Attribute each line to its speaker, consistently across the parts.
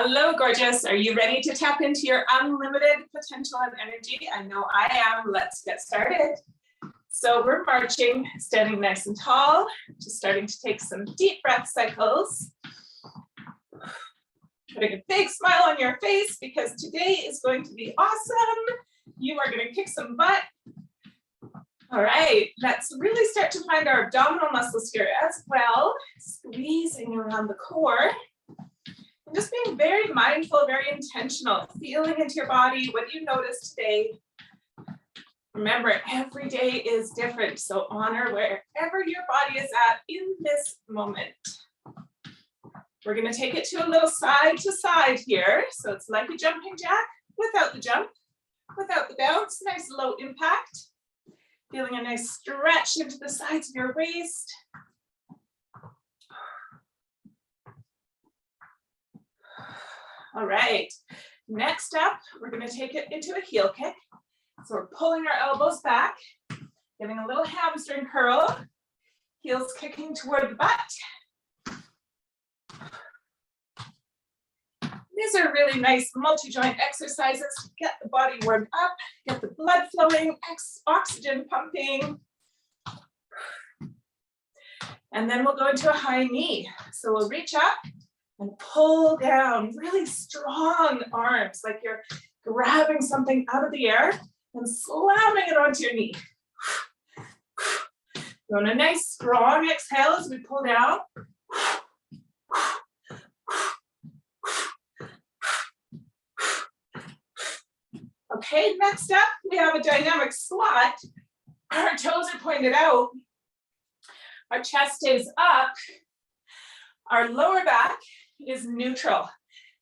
Speaker 1: Hello, gorgeous. Are you ready to tap into your unlimited potential and energy? I know I am. Let's get started. So we're marching, standing nice and tall, just starting to take some deep breath cycles. Putting a big smile on your face because today is going to be awesome. You are going to kick some butt. All right, let's really start to find our abdominal muscles here as well. Squeezing around the core. And just being very mindful, very intentional, feeling into your body. What do you notice today? Remember, every day is different, so honor wherever your body is at in this moment. We're going to take it to a little side to side here. So it's like a jumping jack without the jump, without the bounce, nice low impact. Feeling a nice stretch into the sides of your waist. All right, next up, we're going to take it into a heel kick. So we're pulling our elbows back, getting a little hamstring curl, heels kicking toward the butt. These are really nice multi-joint exercises to get the body warmed up, get the blood flowing, oxygen pumping. And then we'll go into a high knee. So we'll reach up and pull down, really strong arms, like you're grabbing something out of the air and slamming it onto your knee. Doing a nice strong exhale as we pull down. Okay, next up, we have a dynamic squat. Our toes are pointed out. Our chest stays up. Our lower back is neutral.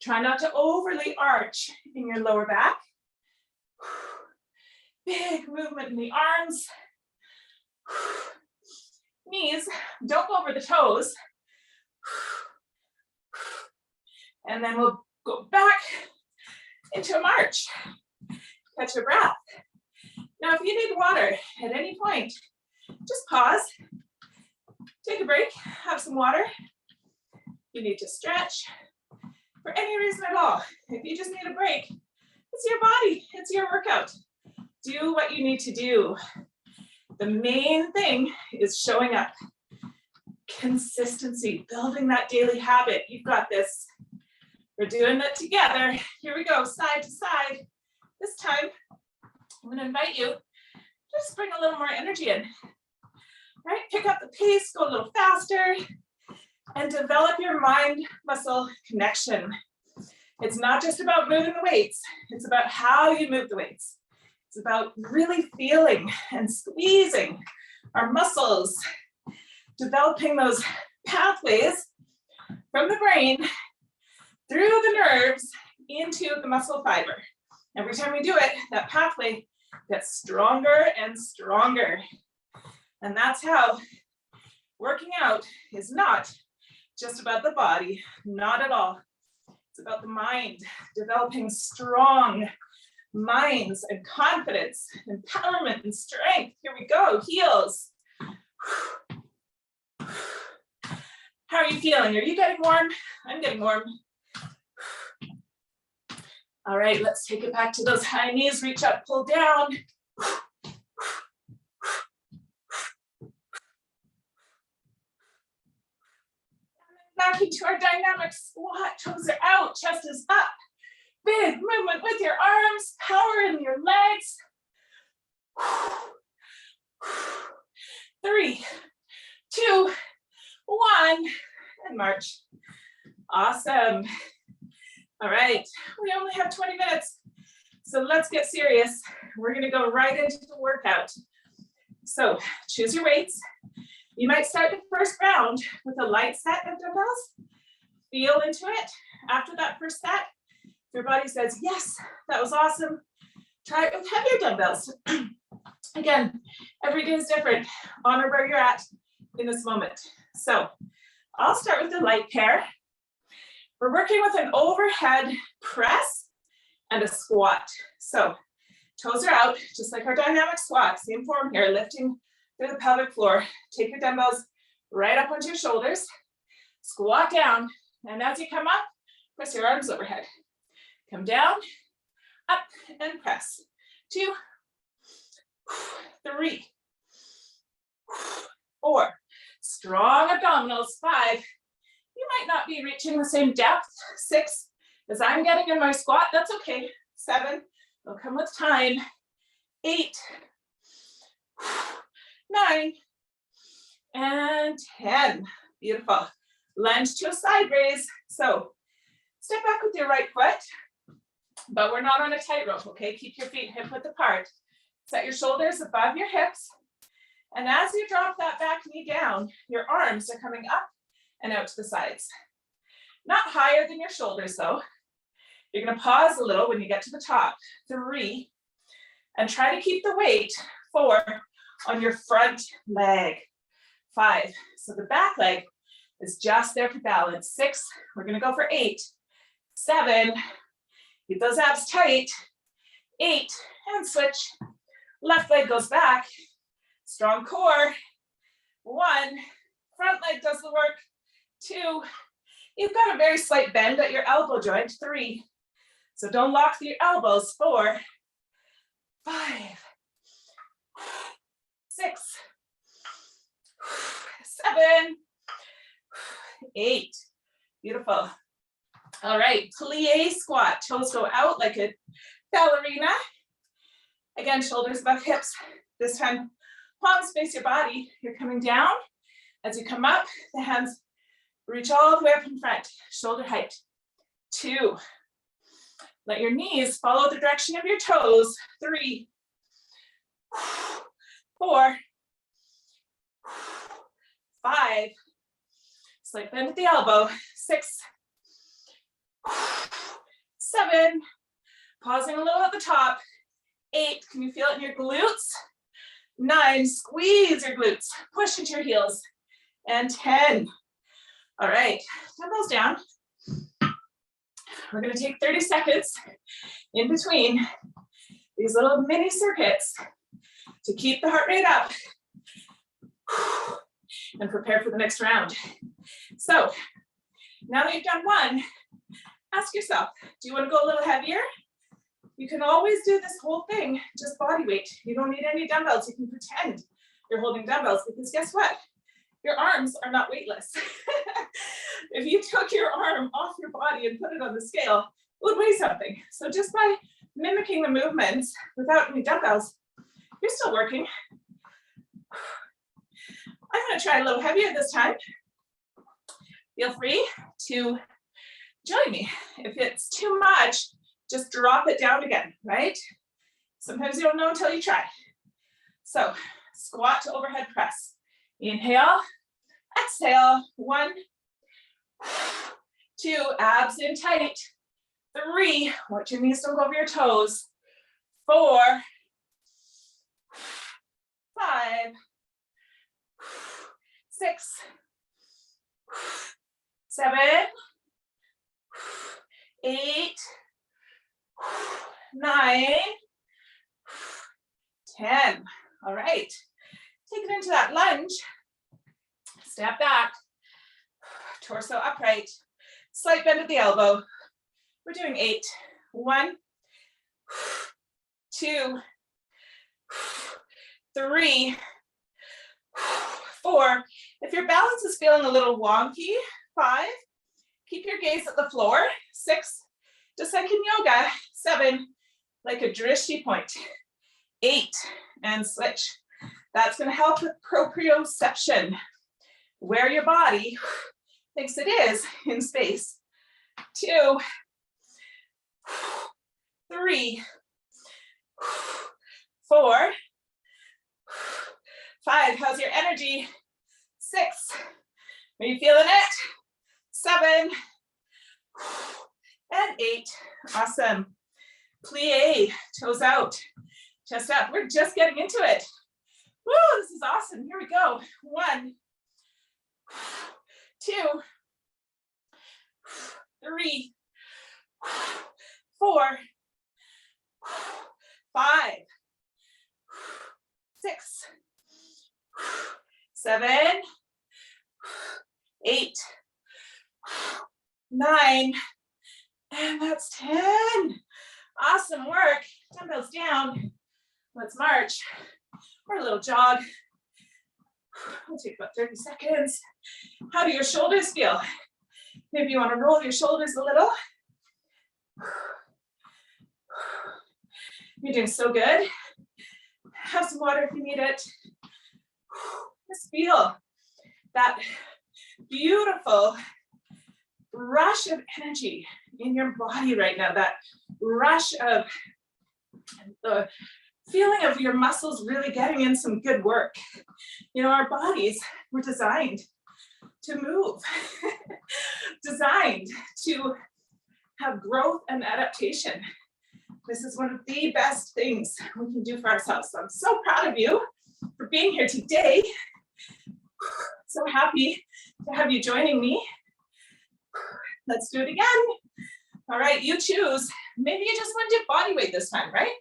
Speaker 1: Try not to overly arch in your lower back. Big movement in the arms. Knees, don't go over the toes. And then we'll go back into a march. Catch your breath. Now, if you need water at any point, just pause, take a break, have some water. You need to stretch for any reason at all. If you just need a break, it's your body, it's your workout. Do what you need to do. The main thing is showing up. Consistency, building that daily habit. You've got this. We're doing it together. Here we go, side to side. This time, I'm going to invite you, just bring a little more energy in. All right, pick up the pace, go a little faster, and develop your mind-muscle connection. It's not just about moving the weights, it's about how you move the weights. It's about really feeling and squeezing our muscles, developing those pathways from the brain through the nerves into the muscle fiber. Every time we do it, that pathway gets stronger and stronger. And that's how working out is not just about the body, not at all. It's about the mind, developing strong minds and confidence, empowerment and strength. Here we go, heels. How are you feeling? Are you getting warm? I'm getting warm. All right, let's take it back to those high knees. Reach up, pull down. Back into our dynamic squat. Toes are out, chest is up. Big movement with your arms, power in your legs. 3, 2, 1, and march. Awesome. All right, we only have 20 minutes, so let's get serious. We're gonna go right into the workout. So choose your weights. You might start the first round with a light set of dumbbells. Feel into it. After that first set, if your body says, yes, that was awesome, try it with heavier dumbbells. Again, every day is different. Honor where you're at in this moment. So I'll start with the light pair. We're working with an overhead press and a squat. So toes are out, just like our dynamic squat. Same form here, lifting through the pelvic floor. Take your dumbbells right up onto your shoulders. Squat down. And as you come up, Press your arms overhead. Come down, up, and press. 2, 3, 4. Strong abdominals. 5. You might not be reaching the same depth. 6, as I'm getting in my squat, that's okay. 7, it'll come with time. 8, 9, and 10. Beautiful. Lunge to a side raise. So step back with your right foot, but we're not on a tightrope, okay? Keep your feet hip width apart. Set your shoulders above your hips. And as you drop that back knee down, your arms are coming up and out to the sides. Not higher than your shoulders though. You're gonna pause a little when you get to the top. 3, and try to keep the weight 4 on your front leg. 5, so the back leg is just there for balance. 6, we're gonna go for 8. 7, keep those abs tight. 8, and switch. Left leg goes back. Strong core. 1, front leg does the work. 2, you've got a very slight bend at your elbow joint. 3, so don't lock your elbows. 4, 5, 6, 7, 8. Beautiful. All right, plie squat. Toes go out like a ballerina. Again, shoulders above hips. This time, palms face your body. You're coming down. As you come up, the hands reach all the way up in front, shoulder height. 2, let your knees follow the direction of your toes. 3, 4, 5, slight bend at the elbow. 6, 7, pausing a little at the top. 8, can you feel it in your glutes? 9, squeeze your glutes, push into your heels. And 10. All right, dumbbells down. We're gonna take 30 seconds in between these little mini circuits to keep the heart rate up and prepare for the next round. So now that you've done one, ask yourself, do you want to go a little heavier? You can always do this whole thing, just body weight. You don't need any dumbbells. You can pretend you're holding dumbbells because guess what? Your arms are not weightless. If you took your arm off your body and put it on the scale, it would weigh something. So just by mimicking the movements without any dumbbells, you're still working. I'm gonna try a little heavier this time. Feel free to join me. If it's too much, just drop it down again, right? Sometimes you don't know until you try. So squat to overhead press. Inhale, exhale. 1, 2, abs in tight. 3, watch your knees don't go over your toes. 4, 5, 6, 7, 8, 9, 10. All right. Take it into that lunge. Step back. Torso upright. Slight bend at the elbow. We're doing 8. 1, 2, 3, 4. If your balance is feeling a little wonky, 5. Keep your gaze at the floor. 6, just like in yoga. 7, like a drishti point. 8, and switch. That's going to help with proprioception, where your body thinks it is in space. 2, 3, 4, 5. How's your energy? 6. Are you feeling it? 7 and 8. Awesome. Plie, toes out, chest up. We're just getting into it. Woo, this is awesome. Here we go. 1, 2, 3, 4, 5, 6, 7, 8, 9, And that's 10. Awesome work. Dumbbells down. Let's march. Or a little jog. We'll take about 30 seconds. How do your shoulders feel? Maybe you want to roll your shoulders a little. You're doing so good. Have some water if you need it. Just feel that beautiful rush of energy in your body right now, that rush of the feeling of your muscles really getting in some good work. You know, our bodies were designed to move, designed to have growth and adaptation. This is one of the best things we can do for ourselves. So I'm so proud of you for being here today. So happy to have you joining me. Let's do it again. All right, you choose. Maybe you just want to do body weight this time, right?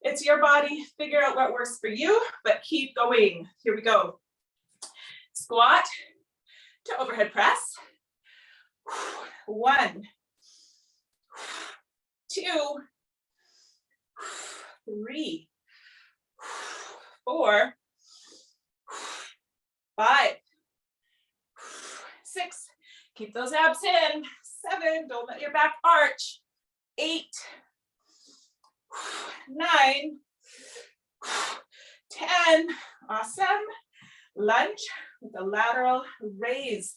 Speaker 1: It's your body. Figure out what works for you, but keep going. Here we go. Squat to overhead press. 1, 2, 3, 4, 5, 6. Keep those abs in. 7. Don't let your back arch. 8, 9, 10. Awesome. Lunge with a lateral raise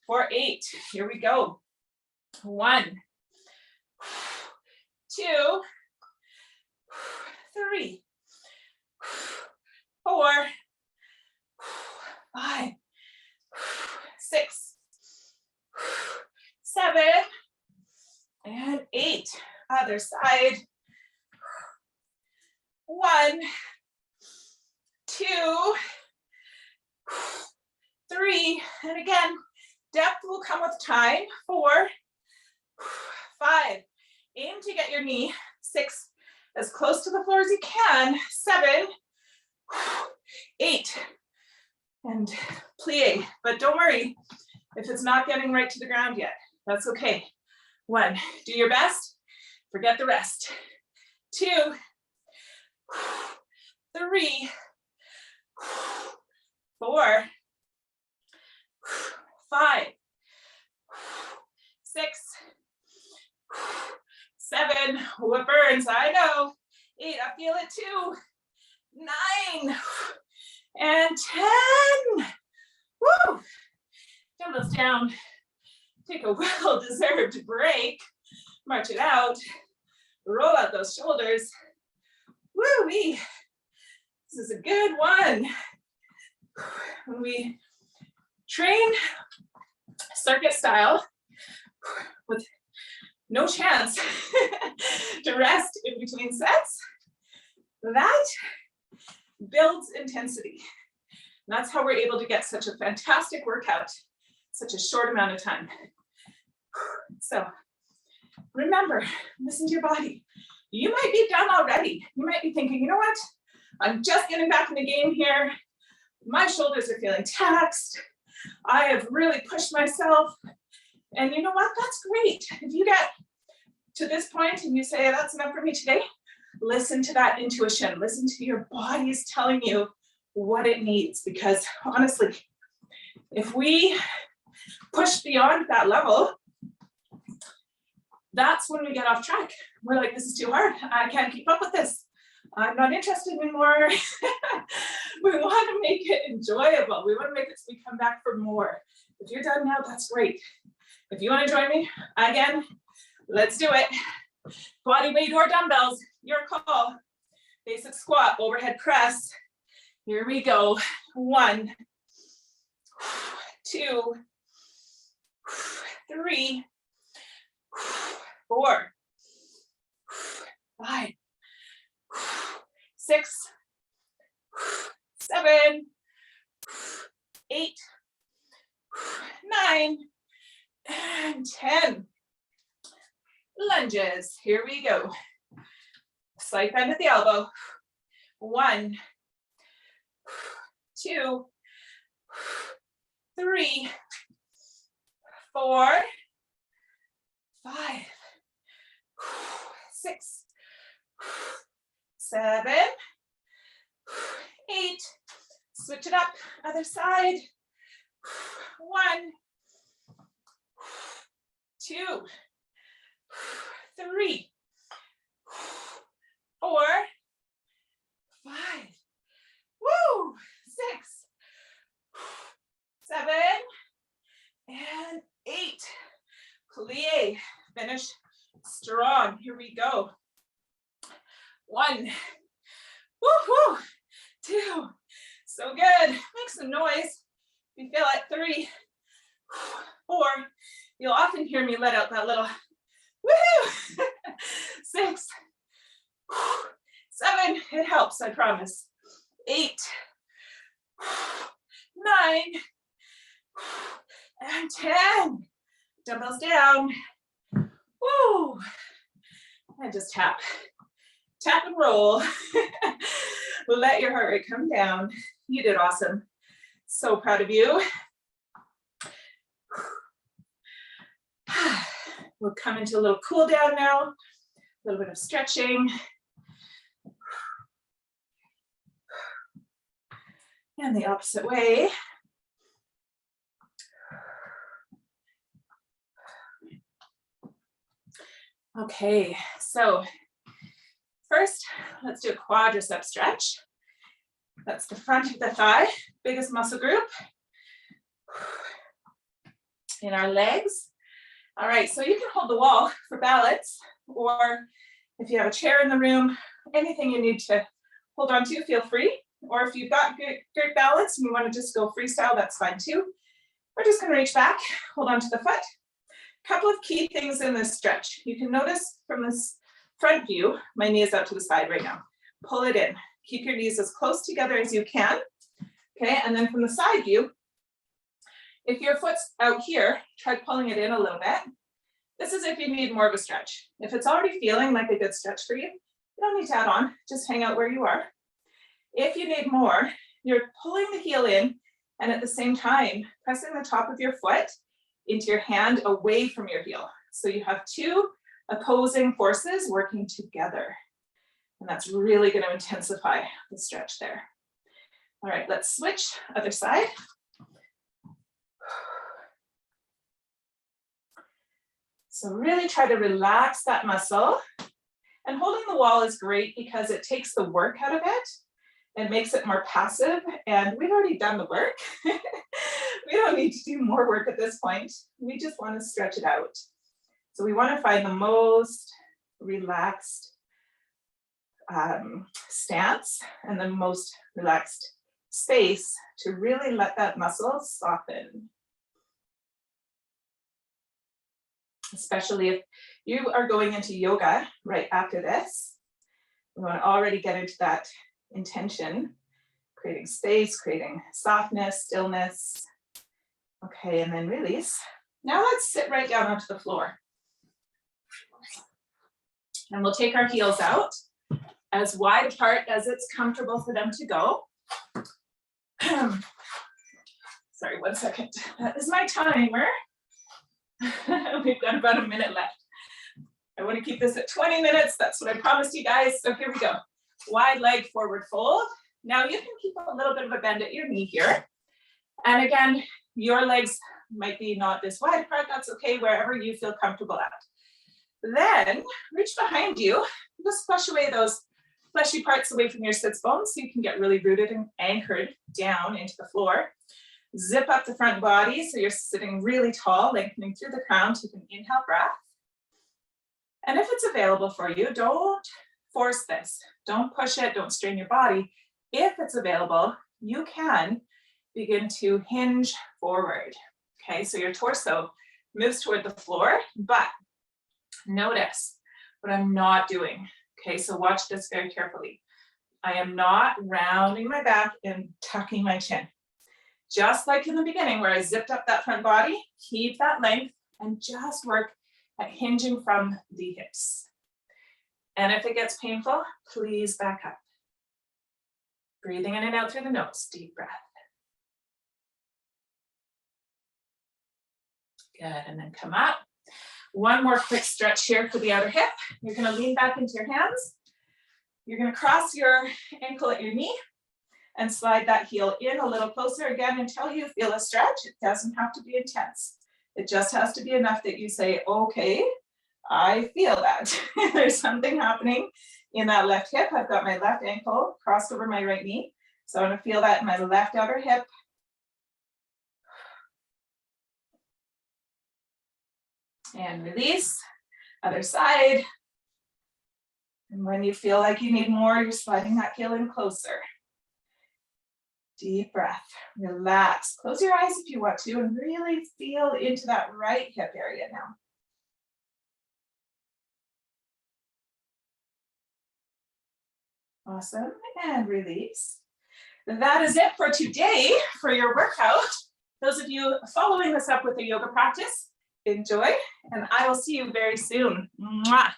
Speaker 1: for 8. Here we go. 1, 2, 3, 4, 5, 6, 7, and 8. Other side. 1, 2, 3, and again, depth will come with time. 4, 5. Aim to get your knee 6 as close to the floor as you can. 7, 8, and plie. But don't worry if it's not getting right to the ground yet. That's okay. 1, do your best. Forget the rest. 2, 3, 4, 5, 6, 7. What burns? I know. 8. I feel it too. 9 and 10. Woo! Dumbbells down. Take a well-deserved break. March it out. Roll out those shoulders. Woo-wee. This is a good one. When we train circuit style with no chance to rest in between sets, that builds intensity. And that's how we're able to get such a fantastic workout, such a short amount of time. So remember, listen to your body. You might be done already. You might be thinking, you know what? I'm just getting back in the game here. My shoulders are feeling taxed. I have really pushed myself. And you know what? That's great. If you get to this point and you say, that's enough for me today, listen to that intuition. Listen to your body's telling you what it needs. Because honestly, if we push beyond that level, that's when we get off track. We're like, this is too hard. I can't keep up with this. I'm not interested anymore. We want to make it enjoyable. We want to make it so we come back for more. If you're done now, that's great. If you want to join me, again, let's do it. Body weight or dumbbells, your call. Basic squat, overhead press. Here we go. 1, 2, 3, 4, 5, 6, 7, 8, 9, and 10. Lunges. Here we go. Slight bend at the elbow. 1, 2, 3, 4, 5, 6, 7, 8. Switch it up, other side. 1, 2, 3, 4, 5. Woo! 6, 7, and 8. Plie. Finish strong. Here we go. 1. Woo-hoo. 2. So good. Make some noise. You feel it. 3, 4. You'll often hear me let out that little woohoo. 6, 7. It helps, I promise. 8, 9, and 10. Dumbbells down. Woo. And just tap. Tap and roll. Let your heart rate come down. You did awesome. So proud of you. We'll come into a little cool down now. A little bit of stretching. And the opposite way. Okay, so first, let's do a quadricep stretch. That's the front of the thigh, biggest muscle group in our legs. All right, so you can hold the wall for balance, or if you have a chair in the room, anything you need to hold on to, feel free. Or if you've got great balance and you want to just go freestyle, that's fine too. We're just going to reach back, hold on to the foot. Couple of key things in this stretch. You can notice from this front view, my knee is out to the side right now. Pull it in. Keep your knees as close together as you can. Okay, and then from the side view, if your foot's out here, try pulling it in a little bit. This is if you need more of a stretch. If it's already feeling like a good stretch for you, you don't need to add on, just hang out where you are. If you need more, you're pulling the heel in and at the same time, pressing the top of your foot into your hand away from your heel. So you have two opposing forces working together. And that's really going to intensify the stretch there. All right, let's switch, other side. So really try to relax that muscle. And holding the wall is great because it takes the work out of it. It makes it more passive, and we've already done the work. We don't need to do more work at this point. We just want to stretch it out. So we want to find the most relaxed stance and the most relaxed space to really let that muscle soften. Especially if you are going into yoga right after this. We want to already get into that intention, creating space, creating softness, stillness. Okay, and then release. Now let's sit right down onto the floor. And we'll take our heels out as wide apart as it's comfortable for them to go. Sorry, 1 second. That is my timer. We've got about a minute left. I want to keep this at 20 minutes. That's what I promised you guys. So here we go. Wide leg forward fold. Now you can keep a little bit of a bend at your knee here. And again, your legs might be not this wide apart. That's okay, wherever you feel comfortable at. Then reach behind you. Just flush away those fleshy parts away from your sits bones so you can get really rooted and anchored down into the floor. Zip up the front body so you're sitting really tall, lengthening through the crown. Take an inhale breath. And if it's available for you, don't force this. Don't push it, don't strain your body. If it's available, you can begin to hinge forward. Okay, so your torso moves toward the floor, but notice what I'm not doing. Okay, so watch this very carefully. I am not rounding my back and tucking my chin. Just like in the beginning where I zipped up that front body, keep that length and just work at hinging from the hips. And if it gets painful, please back up. Breathing in and out through the nose, deep breath. Good, and then come up. One more quick stretch here for the outer hip. You're gonna lean back into your hands. You're gonna cross your ankle at your knee and slide that heel in a little closer again until you feel a stretch. It doesn't have to be intense. It just has to be enough that you say, okay, I feel that. There's something happening in that left hip. I've got my left ankle crossed over my right knee. So I'm gonna feel that in my left outer hip. And release, other side. And when you feel like you need more, you're sliding that heel in closer. Deep breath, relax. Close your eyes if you want to and really feel into that right hip area now. Awesome, and release. That is it for today for your workout. Those of you following this up with a yoga practice, enjoy, and I will see you very soon. Mwah.